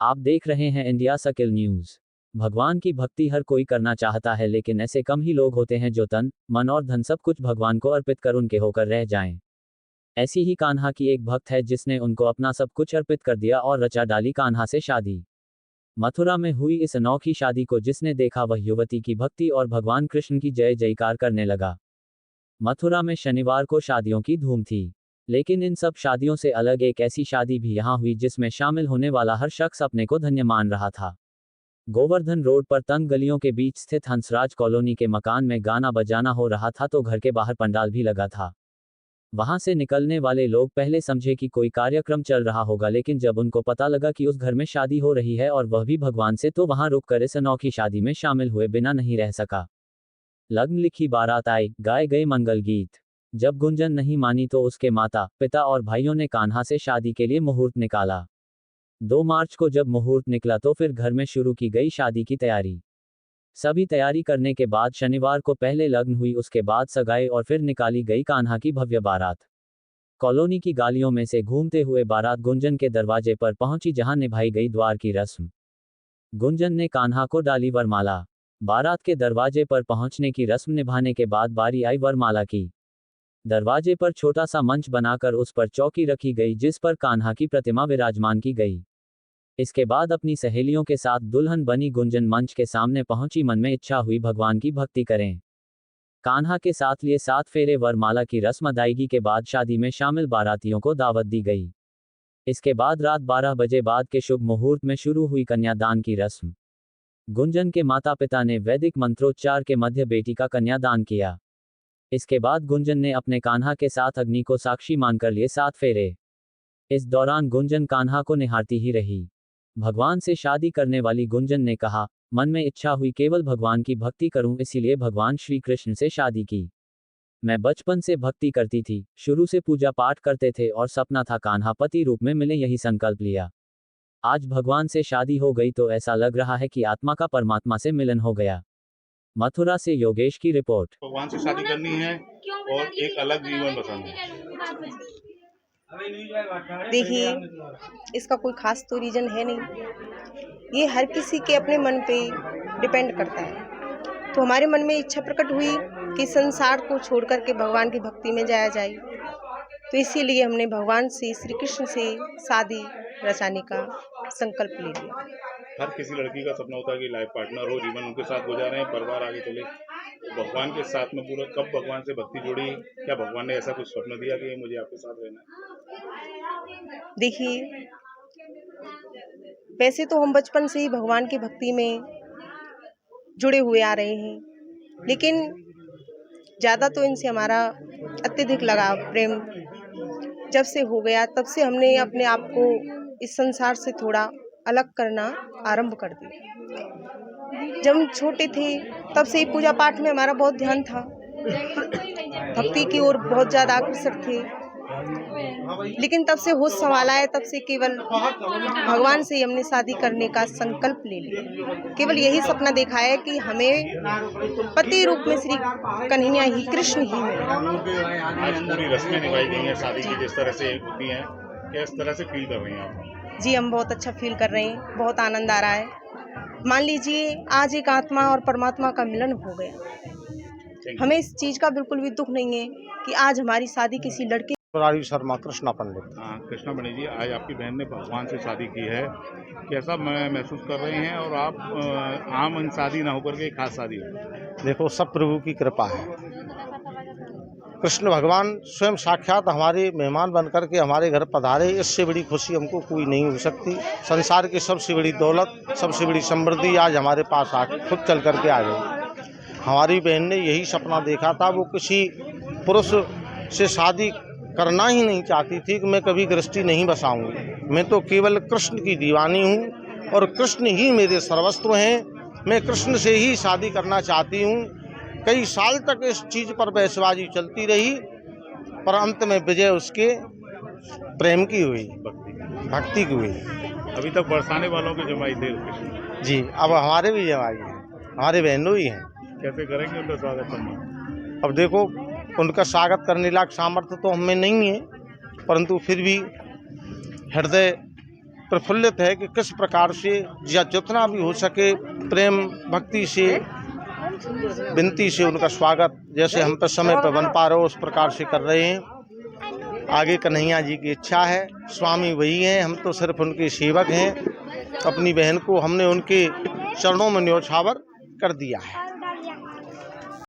आप देख रहे हैं इंडिया सर्किल न्यूज। भगवान की भक्ति हर कोई करना चाहता है, लेकिन ऐसे कम ही लोग होते हैं जो तन, मन और धन सब कुछ भगवान को अर्पित कर उनके होकर रह जाएं। ऐसी ही कान्हा की एक भक्त है जिसने उनको अपना सब कुछ अर्पित कर दिया और रचा डाली कान्हा से शादी। मथुरा में हुई इस अनोखी शादी को जिसने देखा वह युवती की भक्ति और भगवान कृष्ण की जय जयकार करने लगा। मथुरा में शनिवार को शादियों की धूम थी, लेकिन इन सब शादियों से अलग एक ऐसी शादी भी यहां हुई जिसमें शामिल होने वाला हर शख्स अपने को धन्य मान रहा था। गोवर्धन रोड पर तंग गलियों के बीच स्थित हंसराज कॉलोनी के मकान में गाना बजाना हो रहा था तो घर के बाहर पंडाल भी लगा था। वहां से निकलने वाले लोग पहले समझे कि कोई कार्यक्रम चल रहा होगा, लेकिन जब उनको पता लगा कि उस घर में शादी हो रही है और वह भी भगवान से, तो वहां रुककर इस अनोखी शादी में शामिल हुए बिना नहीं रह सका। लग्न लिखी बारात आई, गाए गए मंगल गीत। जब गुंजन नहीं मानी तो उसके माता पिता और भाइयों ने कान्हा से शादी के लिए मुहूर्त निकाला। 2 मार्च को जब मुहूर्त निकला तो फिर घर में शुरू की गई शादी की तैयारी। सभी तैयारी करने के बाद शनिवार को पहले लग्न हुई, उसके बाद सगाई और फिर निकाली गई कान्हा की भव्य बारात। कॉलोनी की गालियों में से घूमते हुए बारात गुंजन के दरवाजे पर पहुंची, जहां निभाई गई द्वार की रस्म। गुंजन ने कान्हा को डाली वरमाला। बारात के दरवाजे पर पहुंचने की रस्म निभाने के बाद बारी आई वरमाला की। दरवाजे पर छोटा सा मंच बनाकर उस पर चौकी रखी गई जिस पर कान्हा की प्रतिमा विराजमान की गई। इसके बाद अपनी सहेलियों के साथ दुल्हन बनी गुंजन मंच के सामने पहुंची। मन में इच्छा हुई भगवान की भक्ति करें। कान्हा के साथ लिए 7 फेरे वरमाला की रस्म अदायगी के बाद शादी में शामिल बारातियों को दावत दी गई। इसके बाद रात 12 बजे बाद के शुभ मुहूर्त में शुरू हुई कन्यादान की रस्म। गुंजन के माता पिता ने वैदिक मंत्रोच्चार के मध्य बेटी का कन्यादान किया। इसके बाद गुंजन ने अपने कान्हा के साथ अग्नि को साक्षी मानकर लिए 7 फेरे। इस दौरान गुंजन कान्हा को निहारती ही रही। भगवान से शादी करने वाली गुंजन ने कहा, मन में इच्छा हुई केवल भगवान की भक्ति करूं, इसीलिए भगवान श्री कृष्ण से शादी की। मैं बचपन से भक्ति करती थी, शुरू से पूजा पाठ करते थे और सपना था कान्हा पति रूप में मिले, यही संकल्प लिया। आज भगवान से शादी हो गई तो ऐसा लग रहा है कि आत्मा का परमात्मा से मिलन हो गया। मथुरा से योगेश की रिपोर्ट। भगवान से शादी करनी है और एक अलग जीवन बसाना है। देखिए, इसका कोई खास तो रीजन है नहीं, ये हर किसी के अपने मन पे डिपेंड करता है। तो हमारे मन में इच्छा प्रकट हुई कि संसार को छोड़ करके भगवान की भक्ति में जाया जाए, तो इसीलिए हमने भगवान से, श्री कृष्ण से शादी रचाने का संकल्प ले लिया। हर किसी लड़की का सपना होता है कि लाइफ पार्टनर हो, जीवन उनके साथ गुजारें, परिवार आगे चले। भगवान के साथ में पूरा कब भगवान से भक्ति जुड़ी? क्या भगवान ने ऐसा कुछ स्वप्न दिया कि मुझे आपके साथ रहना है? देखिए, वैसे तो हम बचपन से ही भगवान की भक्ति में जुड़े हुए आ रहे हैं, लेकिन ज़्यादा तो इनसे हमारा अत्यधिक लगाव, प्रेम जब से हो गया तब से हमने अपने आप को इस संसार से थोड़ा अलग करना आरंभ कर दिया। जब हम छोटे थे तब से ही पूजा पाठ में हमारा बहुत ध्यान था, भक्ति की ओर बहुत ज़्यादा अग्रसर थे, लेकिन तब से होश संभाला है, तब से केवल भगवान से हमने शादी करने का संकल्प ले लिया। केवल यही सपना देखा है कि हमें पति रूप में श्री कन्हैया ही, कृष्ण ही मिले। आज पूरी रस्में निभाई गई हैं शादी की, जिस तरह से होती हैं, किस तरह से फील कर रही हैं आप? जी, हम बहुत अच्छा फील कर रहे हैं, बहुत आनंद आ रहा है। मान लीजिए आज एक आत्मा और परमात्मा का मिलन हो गया। हमें इस चीज़ का बिल्कुल भी दुख नहीं है कि आज हमारी शादी किसी लड़के शर्मा कृष्णा पंडित। हाँ, कृष्णा पंडित जी, आज आपकी बहन ने भगवान से शादी की है, कैसा महसूस कर रहे हैं? और आप आम शादी ना होकर के खास शादी हो? देखो, सब प्रभु की कृपा है। कृष्ण भगवान स्वयं साक्षात हमारे मेहमान बनकर के हमारे घर पधारे, इससे बड़ी खुशी हमको कोई नहीं हो सकती। संसार की सबसे बड़ी दौलत, सबसे बड़ी समृद्धि आज हमारे पास आ खुद चल करके आ गई। हमारी बहन ने यही सपना देखा था, वो किसी पुरुष से शादी करना ही नहीं चाहती थी कि मैं कभी गृहस्थी नहीं बसाऊंगी। मैं तो केवल कृष्ण की दीवानी हूँ और कृष्ण ही मेरे सर्वस्व हैं। मैं कृष्ण से ही शादी करना चाहती हूँ। कई साल तक इस चीज़ पर बहसबाजी चलती रही, पर अंत में विजय उसके प्रेम की हुई, भक्ति की हुई। अभी तक बरसाने वालों के जमाई थे कृष्ण जी, अब हमारे भी जमाई हैं, हमारे बहनों ही हैं। कैसे करेंगे उनका स्वागत करना? अब देखो, उनका स्वागत करने लायक सामर्थ्य तो हमें नहीं है, परंतु फिर भी हृदय प्रफुल्लित है कि किस प्रकार से या जितना भी हो सके प्रेम भक्ति से विनती से उनका स्वागत जैसे हम पर समय पर बन पा रहे हो उस प्रकार से कर रहे हैं। आगे कन्हैया जी की इच्छा है, स्वामी वही हैं, हम तो सिर्फ उनके सेवक हैं। अपनी बहन को हमने उनके चरणों में न्योछावर कर दिया है।